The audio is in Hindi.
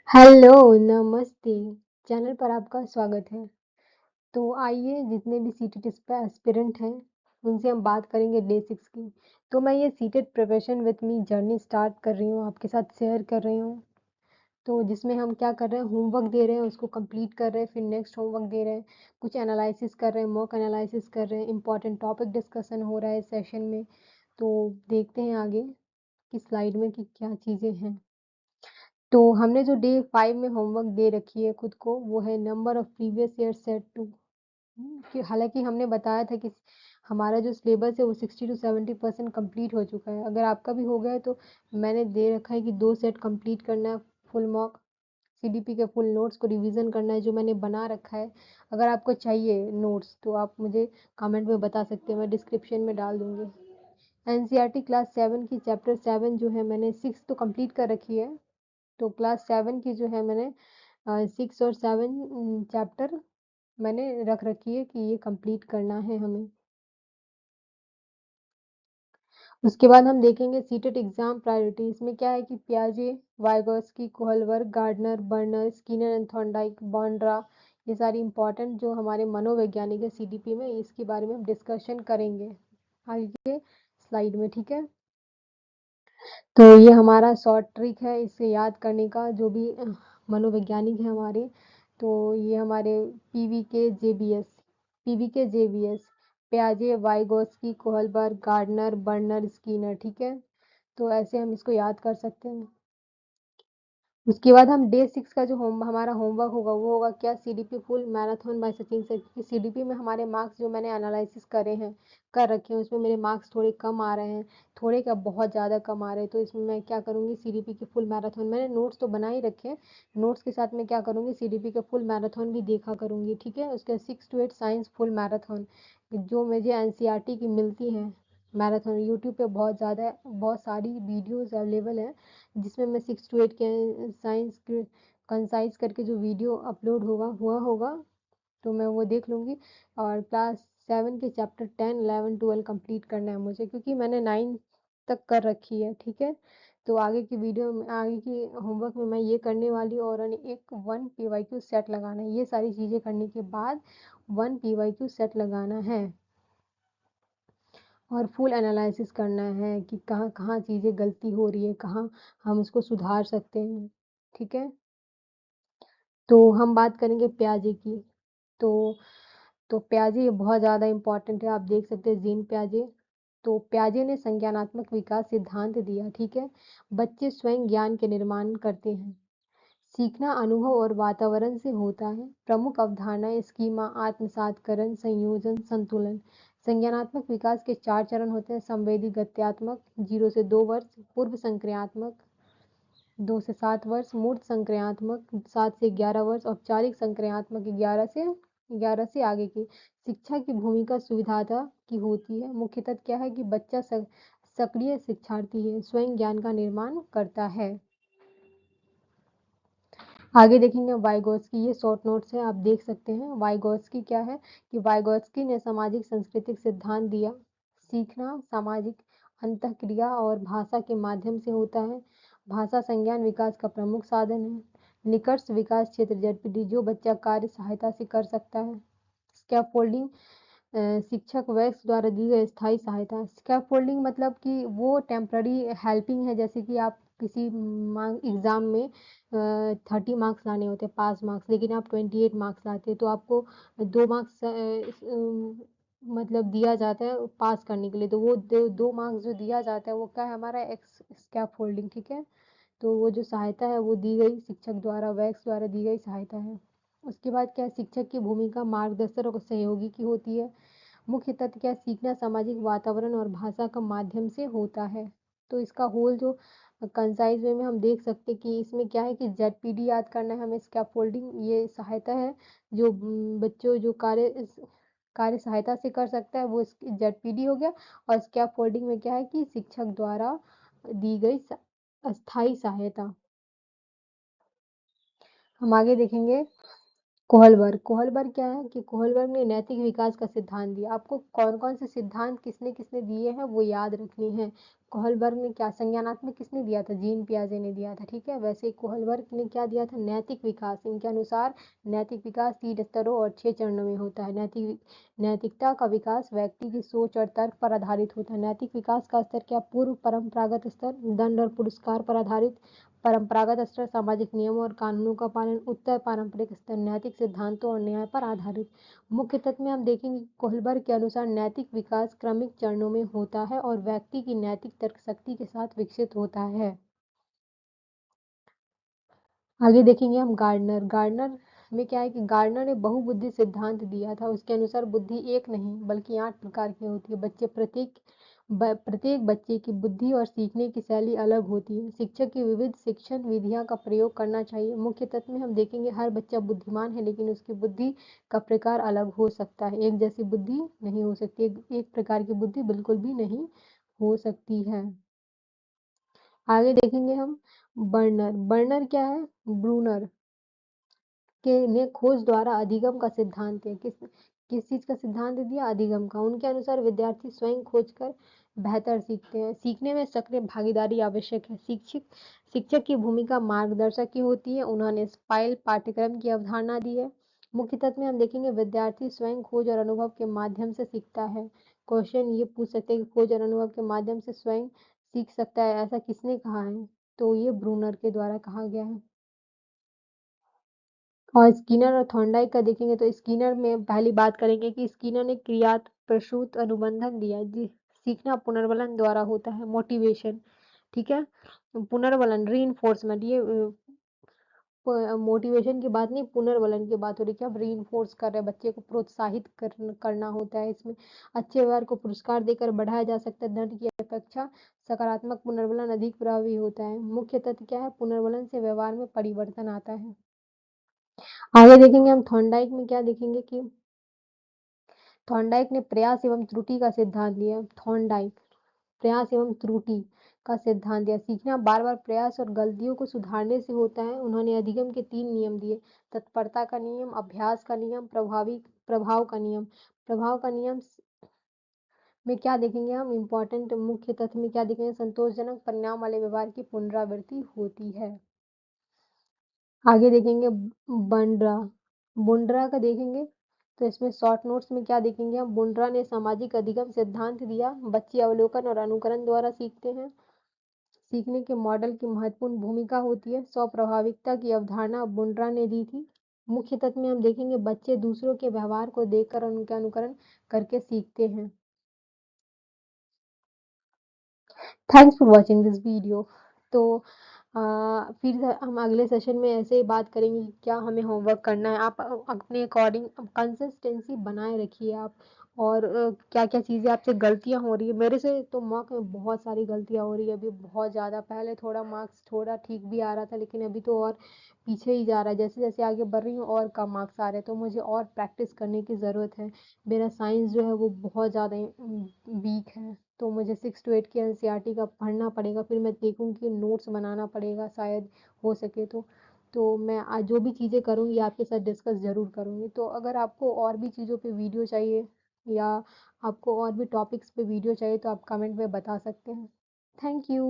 हेलो, नमस्ते। चैनल पर आपका स्वागत है। तो आइए जितने भी सीटेट एस्पिरेंट हैं, उनसे हम बात करेंगे डे 6 की। तो मैं ये CTET preparation with me journey start कर रही हूँ, आपके साथ शेयर कर रही हूँ। तो जिसमें हम क्या कर रहे हैं, होमवर्क दे रहे हैं, उसको कंप्लीट कर रहे हैं, फिर नेक्स्ट होमवर्क दे रहे हैं, कुछ एनालिसिस कर रहे हैं, मॉक एनालिसिस कर रहे हैं, इम्पोर्टेंट टॉपिक डिस्कशन हो रहा है सेशन में। तो देखते हैं आगे की स्लाइड में कि क्या चीज़ें हैं। तो हमने जो डे 5 में होमवर्क दे रखी है खुद को, वो है number of previous year set two. कि हालाँकि हमने बताया था कि हमारा जो सिलेबस है वो 60 टू 70% कंप्लीट हो चुका है। अगर आपका भी हो गया है तो मैंने दे रखा है कि 2 सेट कंप्लीट करना है, फुल मॉक सीडीपी के फुल नोट्स को रिवीजन करना है जो मैंने बना रखा है। अगर आपको चाहिए नोट्स तो आप मुझे कमेंट में बता सकते हैं, मैं डिस्क्रिप्शन में डाल दूँगी। एनसीईआरटी क्लास 7 की चैप्टर 7 जो है मैंने 6 तो कंप्लीट कर रखी है। तो क्लास 7 की जो है मैंने 6 और 7 चैप्टर मैंने रख रखी है कि ये कंप्लीट करना है हमें। उसके बाद हम देखेंगे सीटेट एग्जाम प्रायोरिटी। इसमें क्या है कि पियाजे, Vygotsky, Kohlberg, Gardner, Bruner, Skinner and Thorndike, Bandura, ये सारी इंपॉर्टेंट जो हमारे मनोवैज्ञानिक है सीडीपी में, इसके बारे में हम डिस्कशन करेंगे आगे स्लाइड में। ठीक है, तो ये हमारा शॉर्ट ट्रिक है इसे याद करने का, जो भी मनोवैज्ञानिक है हमारे। तो ये हमारे पीवी के जेबीएस, प्याजे, Vygotsky, Kohlberg, Gardner, Bruner, Skinner. ठीक है, तो ऐसे हम इसको याद कर सकते हैं। उसके बाद हम डे 6 का जो हमारा होमवर्क होगा वो होगा क्या, CDP full marathon by Sachin sir. क्योंकि सीडीपी में हमारे मार्क्स जो मैंने एनालिसिस करे हैं, कर रखे हैं, उसमें मेरे मार्क्स थोड़े कम आ रहे हैं, थोड़े क्या बहुत ज़्यादा कम आ रहे हैं। तो इसमें मैं क्या करूँगी, सीडीपी के फुल मैराथन, मैंने नोट्स तो बना ही रखे हैं, नोट्स के साथ मैं क्या करूँगी, सीडीपी के फुल मैराथन भी देखा करूँगी। ठीक है, उसके 6 to 8 साइंस फुल मैराथन जो मुझे एनसीईआरटी की मिलती हैं मैराथन, यूट्यूब पे बहुत सारी वीडियोज़ अवेलेबल हैं जिसमें मैं 6 to 8 के साइंस के कंसाइज करके जो वीडियो अपलोड हुआ होगा तो मैं वो देख लूँगी। और क्लास 7 के चैप्टर 10, 11, 12 कंप्लीट करना है मुझे, क्योंकि मैंने 9 तक कर रखी है। ठीक है, तो आगे की वीडियो में, आगे की होमवर्क में मैं ये करने वाली हूँ। और एक 1 पीवाईक्यू सेट लगाना है, ये सारी चीज़ें करने के बाद 1 पीवाईक्यू सेट लगाना है और फुल एनालिसिस करना है कि कहाँ कहाँ चीज़ें गलती हो रही है, कहाँ हम उसको सुधार सकते हैं। ठीक है, तो हम बात करेंगे प्याजे की। तो प्याजे ये बहुत ज़्यादा इम्पोर्टेंट है, आप देख सकते हैं जीन प्याजे। तो प्याजे ने संज्ञानात्मक विकास सिद्धांत दिया। ठीक है, बच्चे स्वयं ज्ञान के निर्माण करते हैं, सीखना अनुभव और वातावरण से होता है। प्रमुख अवधारणाएं स्कीमा, आत्मसातकरण, संयोजन, संतुलन। संज्ञानात्मक विकास के 4 चरण होते हैं, संवेदी गत्यात्मक 0 से 2 वर्ष, पूर्व संक्रियात्मक 2 से 7 वर्ष, मूर्त संक्रियात्मक 7 से 11 वर्ष, औपचारिक संक्रियात्मक 11 से आगे की। शिक्षा की भूमिका सुविधाता की होती है, मुख्यतः क्या है कि बच्चा सक्रिय शिक्षार्थी है, स्वयं ज्ञान का निर्माण करता है। आगे देखेंगे वाइगोत्स्की, ये शॉर्ट नोट्स है, आप देख सकते हैं। वाइगोत्स्की क्या है कि वाइगोत्स्की ने सामाजिक सांस्कृतिक सिद्धांत दिया, सीखना सामाजिक अंतःक्रिया और भाषा के माध्यम से होता है, भाषा संज्ञान विकास का प्रमुख साधन है, निकष विकास क्षेत्र जेडपीडी जो बच्चा कार्य सहायता से कर सकता है, स्कैफोल्डिंग शिक्षक वैक्स द्वारा दी गई स्थायी सहायता। स्कैफोल्डिंग मतलब कि वो टेम्पररी हेल्पिंग है, जैसे कि आप किसी एग्ज़ाम में 30 मार्क्स लाने होते हैं, पास मार्क्स, लेकिन आप 28 मार्क्स लाते हैं तो आपको 2 मार्क्स मतलब दिया जाता है पास करने के लिए। तो वो 2 मार्क्स जो दिया जाता है वो क्या है, हमारा एक्स स्कैफोल्डिंग। ठीक है, तो वो जो सहायता है वो दी गई शिक्षक द्वारा, वैक्स द्वारा दी गई सहायता है। उसके बाद क्या, शिक्षक की भूमिका मार्गदर्शक और सहयोगी की होती है, मुख्य तत्व क्या, सीखना सामाजिक वातावरण और भाषा का माध्यम से होता है। तो इसका होल जो कंसाइज वे में हम देख सकते हैं कि इसमें क्या है कि जेडपीडी याद करना है हमें, स्कैफोल्डिंग ये सहायता है जो बच्चों जो कार्य सहायता से कर सकता है वो जेडपीडी हो गया। और स्कैफोल्डिंग में क्या है कि शिक्षक द्वारा दी गई अस्थाई सहायता। हम आगे देखेंगे कोहलबर्ग क्या है कि कोहलबर्ग ने नैतिक विकास का सिद्धांत दिया। आपको कौन-कौन से सिद्धांत किसने-किसने दिए हैं वो याद रखने हैं। कोहलबर्ग ने क्या संज्ञानात्मक किसने दिया था? जीन पियाजे ने दिया था, ठीक है? वैसे ही कोहलबर्ग ने क्या दिया था? नैतिक विकास। इनके अनुसार नैतिक विकास 3 स्तरों और 6 चरणों में होता है। नैतिकता का विकास व्यक्ति की सोच और तर्क पर आधारित होता है। नैतिक विकास का स्तर क्या? पूर्व परंपरागत स्तर, दंड और पुरस्कार पर आधारित। परंपरागत स्तर सामाजिक नियमों और कानूनों का पालन। उत्तर पारंपरिक स्तर नैतिक सिद्धांतों और न्याय पर आधारित। मुख्य तत्व में हम देखेंगे कोहलबर्ग के अनुसार नैतिक विकास क्रमिक चरणों में होता है और व्यक्ति की नैतिक तर्क शक्ति के साथ विकसित होता है। आगे देखेंगे हम गार्डनर। गार्डनर में क्या है कि गार्डनर ने बहुबुद्धि सिद्धांत दिया था। उसके अनुसार बुद्धि एक नहीं बल्कि 8 प्रकार की होती है। प्रत्येक बच्चे की बुद्धि और सीखने की शैली अलग होती है। शिक्षक की विविध शिक्षण विधियां का प्रयोग करना चाहिए। मुख्य तत्व में हम देखेंगे हर बच्चा बुद्धिमान है लेकिन उसकी बुद्धि का प्रकार अलग हो सकता है। एक जैसी बुद्धि नहीं हो सकती। एक प्रकार की बुद्धि बिल्कुल भी नहीं हो सकती है। आगे देखेंगे हम बर्नर। बर्नर क्या है? ब्रूनर के ने खोज द्वारा अधिगम का सिद्धांत है। किस चीज का सिद्धांत दिया? अधिगम का। उनके अनुसार विद्यार्थी स्वयं खोज कर बेहतर सीखते हैं। सीखने में सक्रिय भागीदारी आवश्यक है। शिक्षक की भूमिका मार्गदर्शक की होती है। उन्होंने स्पाइल पाठ्यक्रम की अवधारणा दी है। मुख्य तत्व में हम देखेंगे विद्यार्थी स्वयं खोज और अनुभव के माध्यम से सीखता है। क्वेश्चन ये पूछ सकते हैं कि खोज और अनुभव के माध्यम से स्वयं सीख सकता है, ऐसा किसने कहा है? तो ये ब्रूनर के द्वारा कहा गया है। और स्किनर और थॉर्नडाइक का देखेंगे तो स्किनर में पहली बात करेंगे कि स्किनर ने क्रियात्मक प्रसूत अनुबंधन दिया जी। सीखना पुनर्बलन द्वारा होता है। मोटिवेशन, ठीक है? पुनर्बलन रीइंफोर्समेंट ये मोटिवेशन की बात नहीं, पुनर्बलन की बात हो रही है कि आप रीइंफोर्स कर रहे हैं, बच्चे को प्रोत्साहित करना होता है इसमें। अच्छे व्यवहार को पुरस्कार देकर बढ़ाया जा सकता है। दंड की अपेक्षा सकारात्मक पुनर्बलन अधिक प्रभावी होता है। मुख्य तथ्य क्या है? पुनर्बलन से व्यवहार में परिवर्तन आता है। आगे देखेंगे हम थॉर्नडाइक में क्या देखेंगे कि थॉर्नडाइक ने प्रयास एवं त्रुटि का सिद्धांत दिया। थॉर्नडाइक प्रयास एवं त्रुटि का सिद्धांत दिया। सीखना बार बार प्रयास और गलतियों को सुधारने से होता है। उन्होंने अधिगम के 3 नियम दिए। तत्परता का नियम, अभ्यास का नियम, प्रभाव का नियम। प्रभाव का नियम में क्या देखेंगे हम? इम्पोर्टेंट मुख्य तथ्य में क्या देखेंगे? संतोषजनक परिणाम वाले व्यवहार की पुनरावृत्ति होती है। आगे देखेंगे बंड्रा। बुंड्रा का देखेंगे तो इसमें शॉर्ट नोट्स में क्या देखेंगे हम? बुंड्रा ने सामाजिक अधिगम सिद्धांत दिया। बच्चे अवलोकन और अनुकरण द्वारा सीखते हैं। सीखने के मॉडल की महत्वपूर्ण भूमिका होती है। स्वप्रभाविकता की अवधारणा बुंड्रा ने दी थी। मुख्य तत्व में हम देखेंगे बच्चे दूसरों के व्यवहार को देखकर और उनके अनुकरण करके सीखते हैं। Thanks for watching this video. तो फिर हम अगले सेशन में ऐसे ही बात करेंगे कि क्या हमें होमवर्क करना है। आप अपने अकॉर्डिंग कंसिस्टेंसी बनाए रखिए आप। और क्या-क्या चीज़ें आपसे गलतियाँ हो रही है। मेरे से तो मॉक में बहुत सारी गलतियाँ हो रही है अभी, बहुत ज़्यादा। पहले थोड़ा मार्क्स थोड़ा ठीक भी आ रहा था लेकिन अभी तो और पीछे ही जा रहा है। जैसे-जैसे आगे बढ़ रही हूँ और कम मार्क्स आ रहे हैं, तो मुझे और प्रैक्टिस करने की ज़रूरत है। मेरा साइंस जो है वो बहुत ज़्यादा वीक है। तो मुझे 6 टू 8 की एनसीईआरटी का पढ़ना पड़ेगा। फिर मैं देखूँगी नोट्स बनाना पड़ेगा शायद हो सके तो। तो मैं आज जो भी चीज़ें करूँगी आपके साथ डिस्कस ज़रूर करूँगी। तो अगर आपको और भी चीज़ों पे वीडियो चाहिए या आपको और भी टॉपिक्स पे वीडियो चाहिए तो आप कमेंट में बता सकते हैं। Thank you.